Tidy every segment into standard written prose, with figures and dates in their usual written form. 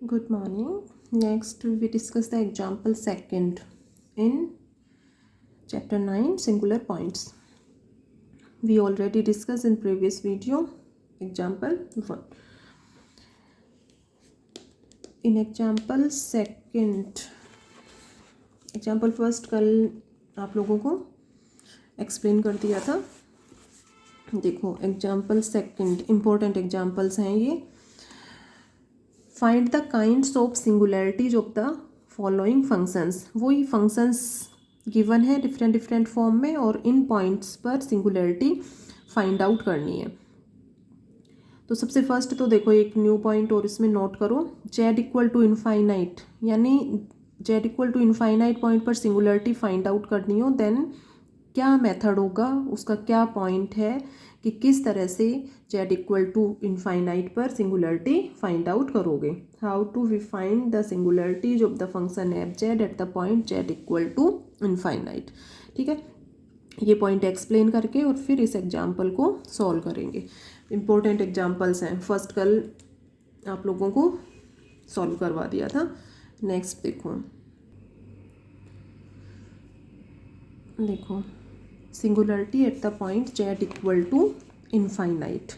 Good morning. Next, we discuss the example second in chapter 9 singular points. We already discussed in previous video example 1. In example second, example first कल आप लोगों को explain कर दिया था. देखो example second important examples हैं ये. Find the kinds of singularities of the following functions. वही फंक्शंस गिवन है डिफरेंट फॉर्म में और इन पॉइंट्स पर सिंगुलरिटी फाइंड आउट करनी है. तो सबसे फर्स्ट तो देखो एक न्यू पॉइंट और इसमें नोट करो. जेड इक्वल टू इनफाइनाइट, यानी z equal to infinite point पर सिंगुलरिटी फाइंड आउट करनी हो, देन क्या मेथड होगा, उसका क्या पॉइंट है कि किस तरह से जेड इक्वल टू इनफाइनाइट पर सिंगुलरिटी फाइंड आउट करोगे. How to we find the singularities of the function F z at the point Z equal to infinite. ठीक है, ये पॉइंट एक्सप्लेन करके और फिर इस एग्जाम्पल को सॉल्व करेंगे. इम्पोर्टेंट एग्जाम्पल्स हैं. फर्स्ट कल आप लोगों को सॉल्व करवा दिया था. नेक्स्ट देखो singularity at the point z equal to infinite.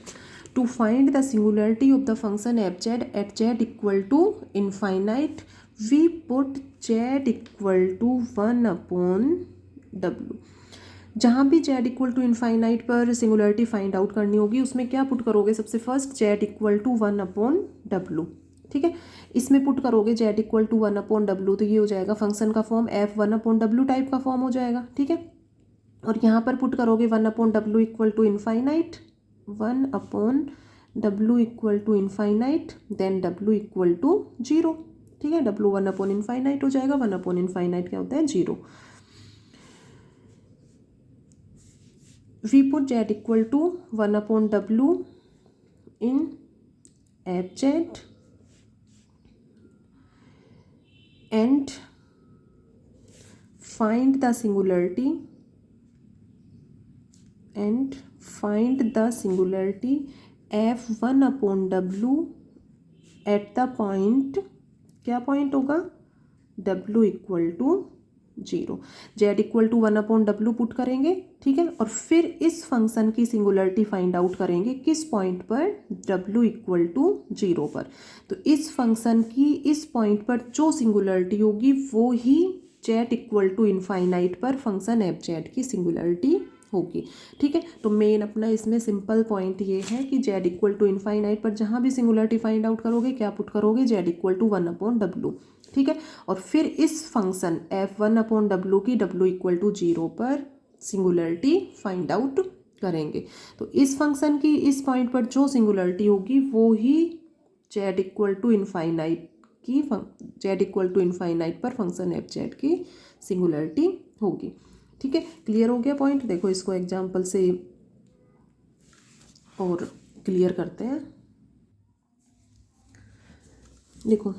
To find the singularity of the function fz at z equal to infinite, we put z equal to 1 upon w. जहाँ भी z इक्वल टू इनफाइनाइट पर singularity find out करनी होगी उसमें क्या put करोगे. सबसे first z equal to 1 upon w. ठीक है, इसमें पुट करोगे z equal to 1 upon w, तो ये हो जाएगा फंक्शन का form f 1 upon w type का फॉर्म हो जाएगा. ठीक है, और यहाँ पर पुट करोगे 1 अपॉन डब्ल्यू इक्वल टू इनफाइनाइट, 1 अपॉन डब्ल्यू इक्वल टू इनफाइनाइट, देन डब्ल्यू इक्वल टू 0. ठीक है, डब्ल्यू 1 अपॉन इनफाइनाइट हो जाएगा. 1 अपॉन इनफाइनाइट क्या होता है 0. We put z equal to 1 upon डब्ल्यू in f z and find the singularity f1 upon w at the point, क्या पॉइंट होगा, w equal to 0. Z equal to 1 upon w put करेंगे. ठीक है, और फिर इस फंक्शन की सिंगुलरिटी फाइंड आउट करेंगे किस पॉइंट पर, w इक्वल टू 0 पर. तो इस फंक्शन की इस पॉइंट पर जो सिंगुलरिटी होगी वो ही जेड इक्वल टू इनफाइनाइट पर फंक्शन एफ जेड की सिंगुलरिटी होगी. ठीक है, तो मेन अपना इसमें सिंपल पॉइंट ये है कि जेड इक्वल टू इनफाइनाइट पर जहाँ भी सिंगुलरिटी फाइंड आउट करोगे क्या पुट करोगे, जेड इक्वल टू 1 अपॉन डब्ल्यू. ठीक है, और फिर इस फंक्शन एफ 1 अपॉन डब्ल्यू की डब्ल्यू इक्वल टू 0 पर सिंगुलरिटी फाइंड आउट करेंगे. तो इस फंक्शन की इस पॉइंट पर जो सिंगुलरिटी होगी वो ही जेड इक्वल टू इनफाइनाइट की जेड इक्वल टू इनफाइनाइट पर फंक्शन एफ जेड की सिंगुलरिटी होगी. ठीक है, क्लियर हो गया पॉइंट. देखो इसको एग्जाम्पल से और क्लियर करते हैं. देखो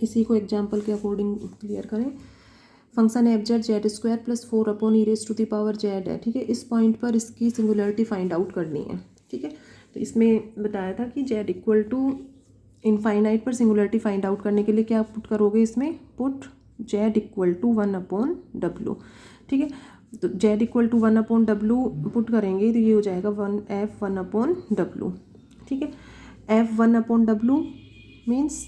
इसी को एग्जाम्पल के अकॉर्डिंग क्लियर करें. Function F z z square plus 4 upon e raise to the power z है. ठीक है, इस पॉइंट पर इसकी सिंगुलरिटी फाइंड आउट करनी है. ठीक है, तो इसमें बताया था कि जेड इक्वल टू इनफाइनाइट पर सिंगुलरिटी फाइंड आउट करने के लिए क्या पुट करोगे, इसमें put z equal to 1 upon डब्ल्यू. ठीक है, तो जेड इक्वल टू 1 अपॉन डब्ल्यू पुट करेंगे तो ये हो जाएगा 1 अपॉन डब्ल्यू. ठीक है, एफ 1 अपॉन डब्ल्यू means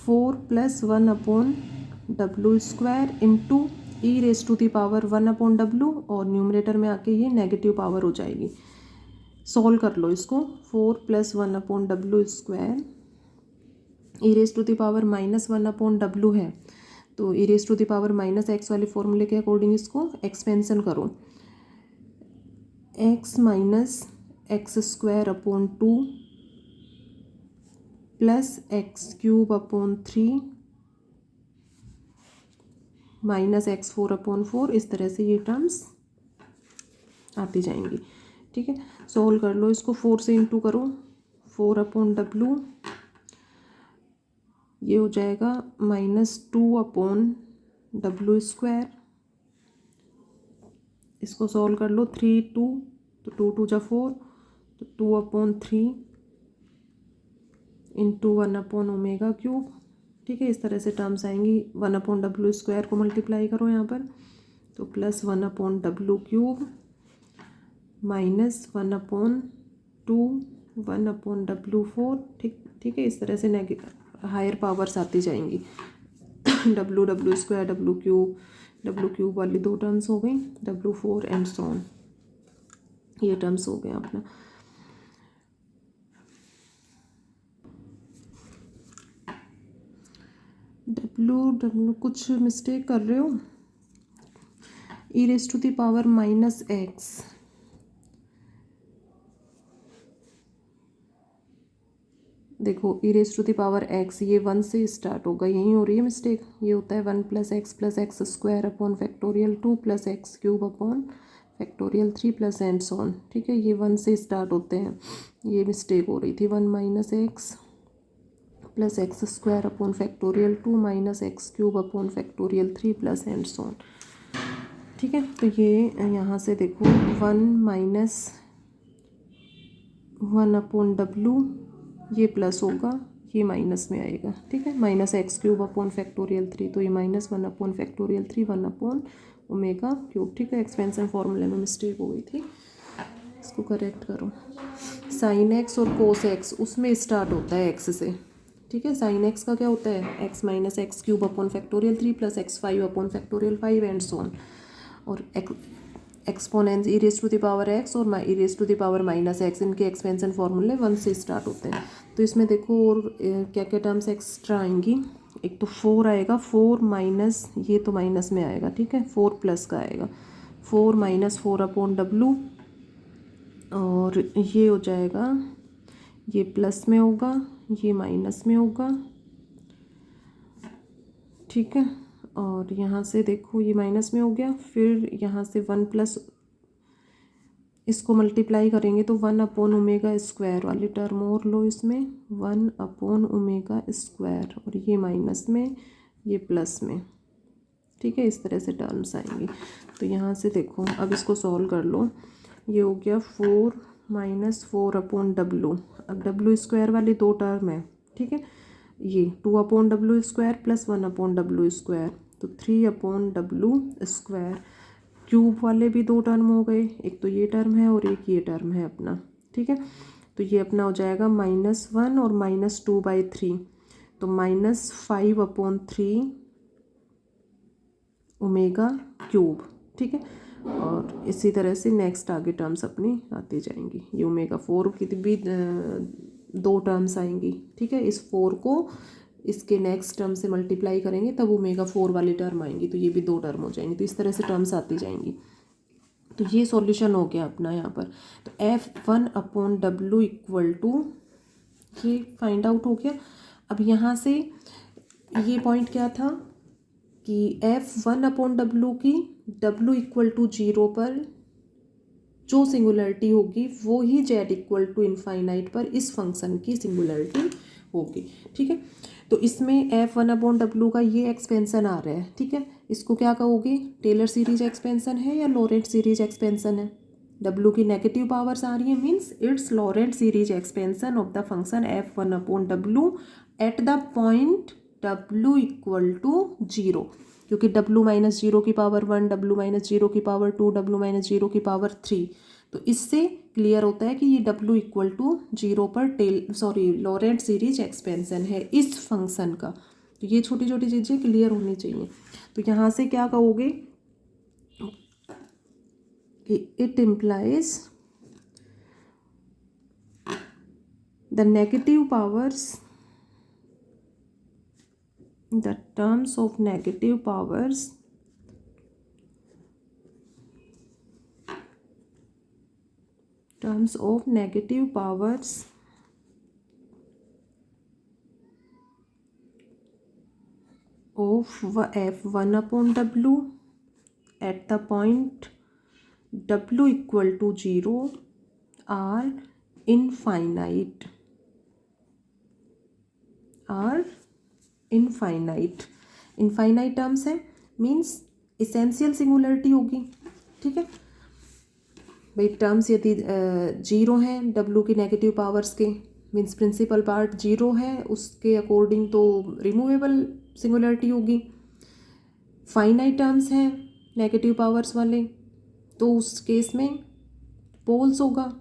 4 plus 1 upon W square into e raise to the power 1 upon डब्ल्यू, और न्यूमरेटर में आके ये नेगेटिव पावर हो जाएगी. सॉल्व कर लो इसको. 4 plus 1 upon W square, E raise to the power minus 1 upon W है तो E raise to the power minus X वाले फॉर्मूले के अकॉर्डिंग इसको एक्सपेंशन करो. X minus X square upon 2 plus X cube upon 3 minus X 4 upon 4. इस तरह से ये टर्म्स आती जाएंगी. ठीक है, सोल्व कर लो इसको. 4 से इंटू करो, 4 अपॉन डब्ल्यू, ये हो जाएगा -2 अपॉन डब्ल्यू स्क्वायर. इसको सॉल्व कर लो. 3 2 तो 2 2 जा 4, तो 2 अपॉन 3 इंटू 1/ओमेगा क्यूब, ठीक है। इस तरह से टर्म्स आएंगी। 1/w² को मल्टीप्लाई करो यहाँ पर, तो प्लस 1/w³ माइनस 1/2 1/w4, ठीक है। इस तरह से हायर पावर्स आती जाएंगी। w² w³ वाली दो टर्म्स हो गई, w4 एंड सो ऑन, ये टर्म्स हो गए अपना। w कुछ मिस्टेक कर रहे हो। e⁻⁻x, देखो e⁻⁻x ये 1 से स्टार्ट होगा, यहीं हो रही है मिस्टेक। ये होता है 1 + x + x² upon factorial 2 + x³ upon factorial 3 plus and so on, ठीक है। ये 1 से स्टार्ट होते हैं, ये मिस्टेक हो रही थी। 1 - x + x² upon factorial 2 - x³ upon factorial 3 plus and so on, ठीक है। तो ये यहाँ से देखो 1 - 1/w, ये प्लस होगा, ये माइनस में आएगा, ठीक है। -x³ अपॉन फैक्टोरियल 3, तो ये -1 फैक्टोरियल 3 1/ओमेगा क्यूब, ठीक है। एक्सपेंशन फॉर्मूले में मिस्टेक हो गई थी, इसको करेक्ट करो। sin x और cos x उसमें स्टार्ट होता है x से, ठीक है। sin x का क्या होता है, x - x³ upon factorial 3 plus x5 upon factorial 5 and so on. और एक्सपोनेंस e⁻x और e⁻−x, इनके एक्सपेंशन फॉर्मूले 1 से स्टार्ट होते हैं। तो इसमें देखो और क्या क्या टर्म्स एक्स्ट्रा आएंगी। एक तो 4 आएगा, 4 माइनस, ये तो माइनस में आएगा, ठीक है। 4 प्लस का आएगा, 4 - 4/w, और ये हो जाएगा, ये प्लस में होगा, ये माइनस में होगा, ठीक है। और यहाँ से देखो ये माइनस में हो गया, फिर यहाँ से 1+, इसको मल्टीप्लाई करेंगे तो 1/ओमेगा² वाली टर्म और लो इसमें, 1/ओमेगा², और ये माइनस में, ये प्लस में, ठीक है। इस तरह से टर्म्स आएंगी। तो यहाँ से देखो अब इसको सॉल्व कर लो। ये हो गया 4 - 4/w, अब w² वाली दो टर्म है, ठीक है। ये 2/w² प्लस 1/w², तो 3/w²। क्यूब वाले भी दो टर्म हो गए, एक तो ये टर्म है और एक ये टर्म है अपना, ठीक है। तो ये अपना हो जाएगा -1 और -2/3, तो -5/3 ओमेगा क्यूब, ठीक है। और इसी तरह से नेक्स्ट आगे टर्म्स अपनी आती जाएंगी। ये ओमेगा4 की भी दो टर्म्स आएंगी, ठीक है। इस 4 को इसके नेक्स्ट टर्म से मल्टीप्लाई करेंगे तब ओमेगा4 वाली टर्म आएंगी, तो ये भी दो टर्म हो जाएंगी। तो इस तरह से टर्म्स आती जाएंगी। तो ये सॉल्यूशन हो गया अपना यहाँ पर। तो F1/W = ये फाइंड आउट हो गया। अब यहाँ से ये पॉइंट क्या था कि F1/W की W = 0 पर जो सिंगुलरिटी होगी वो ही Z = पर इस फंक्शन की सिंगुलरिटी होगी, ठीक है। तो इसमें F1/W का ये एक्सपेंशन आ रहा है, ठीक है। इसको क्या कहोगे, टेलर सीरीज एक्सपेंशन है या लॉरेंट सीरीज एक्सपेंशन है। W की नेगेटिव पावर्स आ रही है, means it's Laurent series expansion of the function F1/W eight the point W = 0, क्योंकि W - 0 की पावर 1, W - 0 की पावर 2, W - 0 की पावर 3। तो इससे क्लियर होता है कि ये W = 0 पर लॉरेंट सीरीज एक्सपेंशन है इस फंक्शन का। तो ये छोटी छोटी चीज़ें क्लियर होनी चाहिए। तो यहाँ से क्या कहोगे कि it implies the negative powers, the terms of negative powers of F1/W at the point W = 0 are infinite, infinite terms है, मीन्स इसेंशियल सिंगुलरिटी होगी, ठीक है भाई। टर्म्स यदि 0 हैं W की नेगेटिव पावर्स के, मीन्स प्रिंसिपल पार्ट जीरो है, उसके अकॉर्डिंग तो रिमूवेबल सिंगुलरिटी होगी। फाइनाइट टर्म्स हैं नेगेटिव पावर्स वाले, तो उस केस में पोल्स होगा,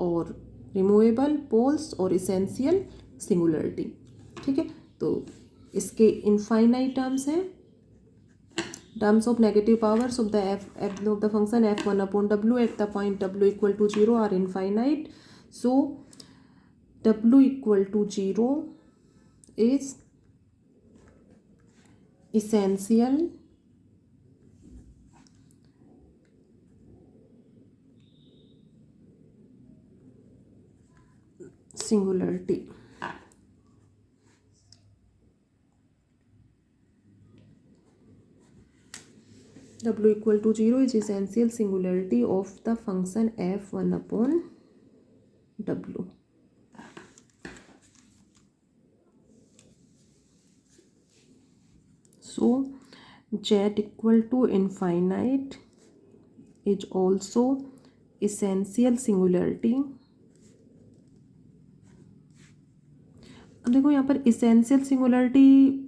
और रिमूवेबल पोल्स और इसेंशियल सिंगुलरिटी। ठीक है, तो इसके इनफाइनाइट टर्म्स हैं, terms of negative powers of the function f1 upon w at the point w equal to 0 are infinite. So w equal to 0 is essential singularity. W equal to 0 is essential singularity of the function f1 upon w. So z equal to infinite is also essential singularity. देखो यहाँ पर essential singularity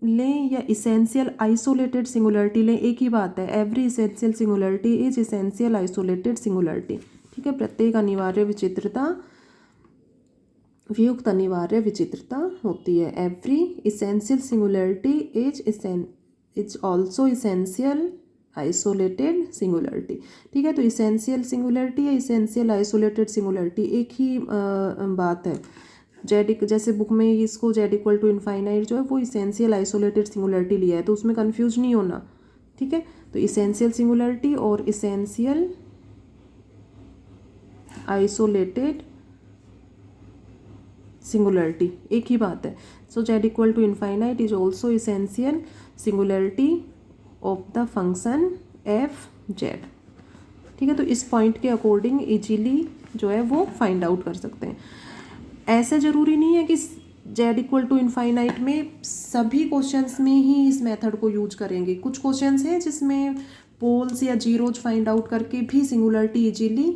लें या essential isolated singularity लें, एक ही बात है। Every essential singularity is essential isolated singularity. ठीक है, प्रत्येक अनिवार्य विचित्रता वियुक्त अनिवार्य विचित्रता होती है। Every essential singularity is also essential isolated singularity. ठीक है, तो इसेंशियल सिंगुलरिटी या इसेंशियल आइसोलेटेड सिंगुलरिटी एक ही बात है। जेड, जैसे बुक में इसको जेड इक्वल टू इनफाइनाइट जो है वो इसेंशियल आइसोलेटेड सिंगुलरिटी लिया है, तो उसमें कंफ्यूज नहीं होना। ठीक है, तो इसेंशियल सिंगुलरिटी और इसेंशियल आइसोलेटेड सिंगुलरिटी एक ही बात है। So Z equal to infinite is also essential singularity of the function F Z. ठीक है, तो इस पॉइंट के अकॉर्डिंग इजीली जो है वो फाइंड आउट कर सकते हैं। ऐसे ज़रूरी नहीं है कि जेड इक्वल टू इनफाइनाइट में सभी क्वेश्चंस में ही इस मेथड को यूज करेंगे। कुछ क्वेश्चंस हैं जिसमें पोल्स या जीरोज फाइंड आउट करके भी singularity easily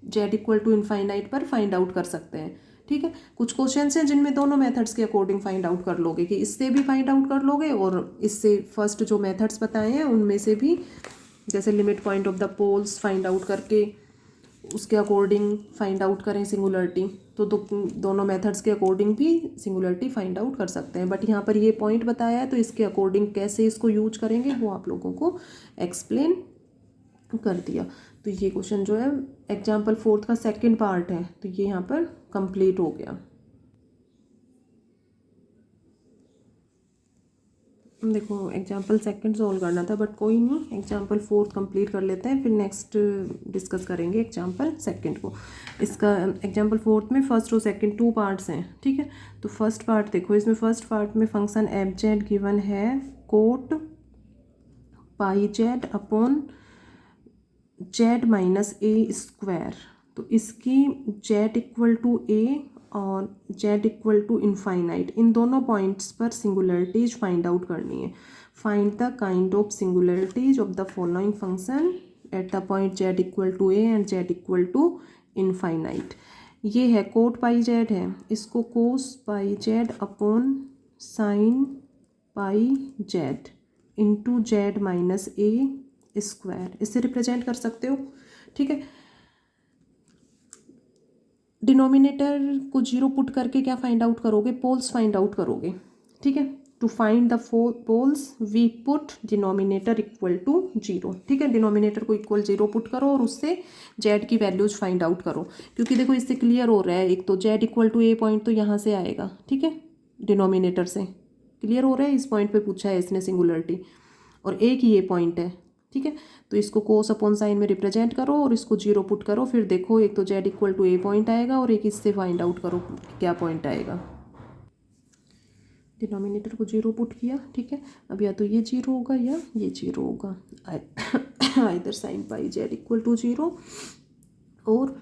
z equal to infinite पर फाइंड आउट कर सकते हैं। ठीक है, कुछ क्वेश्चंस हैं जिनमें दोनों मेथड्स के अकॉर्डिंग फाइंड आउट कर लोगे, कि इससे भी फाइंड आउट कर लोगे और इससे फर्स्ट जो मेथड्स बताए हैं उनमें से भी, जैसे limit point of the poles find out करके उसके अकॉर्डिंग फाइंड आउट करें सिंगुलरिटी, तो दोनों मेथड्स के अकॉर्डिंग भी सिंगुलरिटी फाइंड आउट कर सकते हैं। बट यहाँ पर ये पॉइंट बताया है, तो इसके अकॉर्डिंग कैसे इसको यूज करेंगे वो आप लोगों को एक्सप्लेन कर दिया। तो ये क्वेश्चन जो है एग्जाम्पल 4 का सेकंड पार्ट है, तो ये यहाँ पर कंप्लीट हो गया। देखो एग्जाम्पल सेकंड सॉल्व करना था, बट कोई नहीं, एग्जाम्पल 4 कंप्लीट कर लेते हैं, फिर नेक्स्ट डिस्कस करेंगे एग्जाम्पल सेकंड को। इसका एग्जाम्पल 4 में फर्स्ट और सेकंड 2 पार्ट्स हैं। ठीक है, तो फर्स्ट पार्ट देखो, इसमें फर्स्ट पार्ट में फंक्शन एफ जेड गिवन है cot pi Z upon Z minus A square. तो इसकी जेड इक्वल टू ए और जेड इक्वल टू इनफाइनाइट, इन दोनों पॉइंट्स पर सिंगुलरिटीज फाइंड आउट करनी है। Find the kind of singularities of the following function at the point Z equal to A and Z equal to infinite. ये है cot pi Z है, इसको cos pi Z upon sine pi Z into Z minus A square, इससे represent कर सकते हो। ठीक है, डिनोमिनेटर को जीरो पुट करके क्या फाइंड आउट करोगे, पोल्स फाइंड आउट करोगे। ठीक है, to find the poles we put denominator equal to zero. ठीक है, डिनोमिनेटर को इक्वल जीरो पुट करो और उससे जेड की वैल्यूज फाइंड आउट करो, क्योंकि देखो इससे क्लियर हो रहा है, एक तो Z equal to a point तो यहाँ से आएगा। ठीक है, डिनोमिनेटर से क्लियर हो रहा है, इस पॉइंट पे पूछा है इसने सिंगुलरिटी, और एक ही ये पॉइंट है। ठीक है, तो इसको कोस अपॉन साइन में रिप्रेजेंट करो और इसको जीरो पुट करो, फिर देखो एक तो Z equal to a point आएगा और एक इससे फाइंड आउट करो क्या पॉइंट आएगा। डिनोमिनेटर को जीरो पुट किया। ठीक है, अब या तो ये जीरो होगा या ये जीरो होगा, either sine pi Z equal to zero और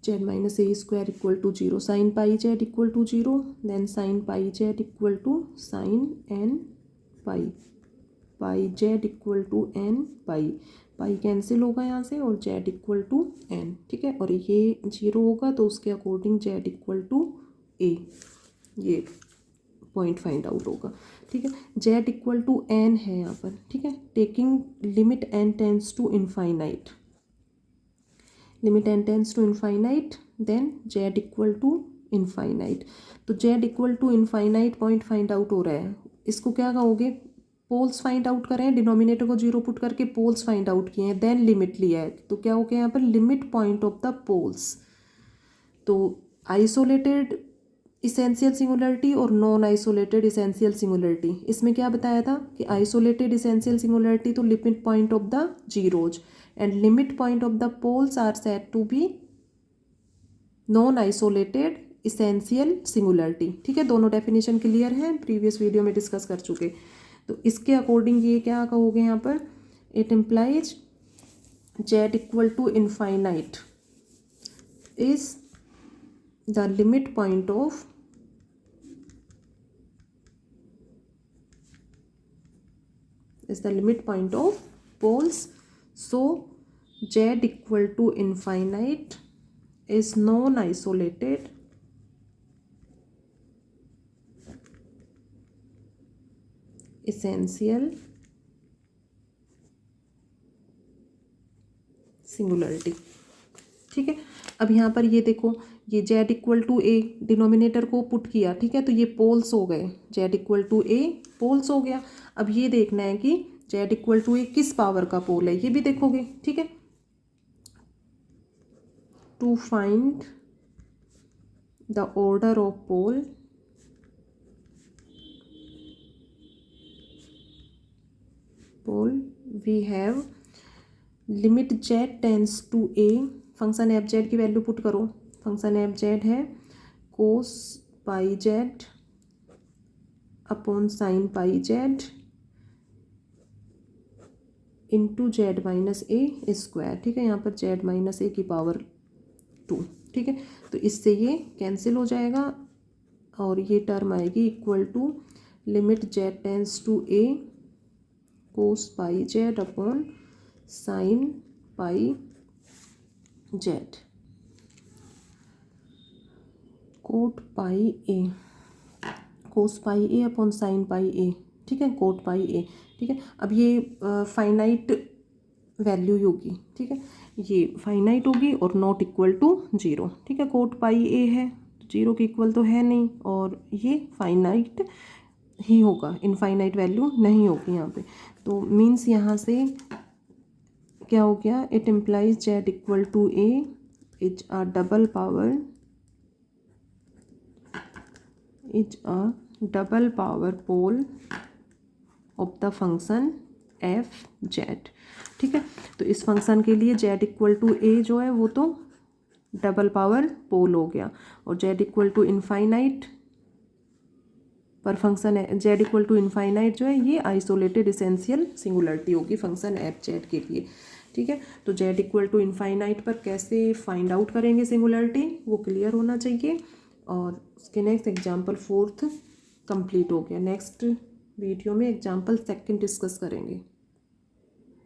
Z minus A square equal to zero. Sine pi Z equal to zero, then sine pi Z equal to sine N pi, pi Z equal to N pi, pi cancel होगा यहाँ से और Z equal to N. ठीक है, और ये zero होगा तो उसके अकॉर्डिंग जेड इक्वल टू ए, ये पॉइंट फाइंड आउट होगा, ठीक है। जेड इक्वल टू एन है यहाँ पर, ठीक है। Taking limit N tends to infinite, limit N tends to infinite, then Z equal to infinite. तो Z equal to infinite point find out हो रहा है, इसको क्या कहोगे, पोल्स फाइंड आउट करें, डिनोमिनेटर को 0 पुट करके पोल्स फाइंड आउट किए हैं, देन लिमिट लिया है, तो क्या हो गया यहाँ पर limit point of the poles. तो आइसोलेटेड इसेंशियल सिंगुलरिटी और नॉन आइसोलेटेड इसेंशियल सिंगुलरिटी, इसमें क्या बताया था कि आइसोलेटेड इसेंशियल सिंगुलरिटी तो limit point of the zeros and limit point of the poles are said to be non isolated essential singularity, ठीक है। दोनों डेफिनेशन क्लियर है, प्रीवियस वीडियो में डिस्कस कर चुके। तो इसके अकॉर्डिंग ये क्या कहोगे यहाँ पर, it implies z equal to infinite is the limit point of poles. So z equal to infinite is non-isolated essential singularity, ठीक है। अब यहाँ पर ये देखो, ये z equal to a denominator को पुट किया, ठीक है, तो ये पोल्स हो गए, z equal to a poles हो गया। अब ये देखना है कि z इक्वल टू ए किस पावर का पोल है, ये भी देखोगे, ठीक है। To find the order of pole we have limit z tends to A, function F Z की वैल्यू पुट करो, फंक्शन एफ जेड है cos pi Z upon sine pi Z into Z minus A square, ठीक है। यहाँ पर Z minus ए की power 2, ठीक है। तो इससे ये कैंसिल हो जाएगा और ये टर्म आएगी equal to limit Z tends to A cos pi Z upon sine pi Z cot pi A, cos pi A upon sine pi A, ठीक है, कोट पाई ए, ठीक है। अब ये फाइनाइट वैल्यू होगी, ठीक है, ये फाइनाइट होगी और नॉट इक्वल टू 0, ठीक है। कोट पाई ए है, 0 के इक्वल तो है नहीं, और ये फाइनाइट ही होगा, इनफाइनाइट वैल्यू नहीं होगी यहाँ पे। तो मीन्स यहाँ से क्या हो गया, it implies z equal to a is a double power pole of the function F Z, ठीक है। तो इस फंक्शन के लिए जेड इक्वल टू ए जो है वो तो डबल पावर पोल हो गया, और जेड इक्वल टू इनफाइनाइट पर फंक्शन है, जेड इक्वल टू इनफाइनाइट जो है ये आइसोलेटेड इसेंशियल सिंगुलरिटी होगी फंक्शन एफ जेड के लिए, ठीक है। तो जेड इक्वल टू इनफाइनाइट पर कैसे फाइंड आउट करेंगे सिंगुलरिटी, वो क्लियर होना चाहिए। और उसके नेक्स्ट एग्जाम्पल 4th कंप्लीट हो गया। नेक्स्ट वीडियो में एग्जाम्पल 2nd डिस्कस करेंगे।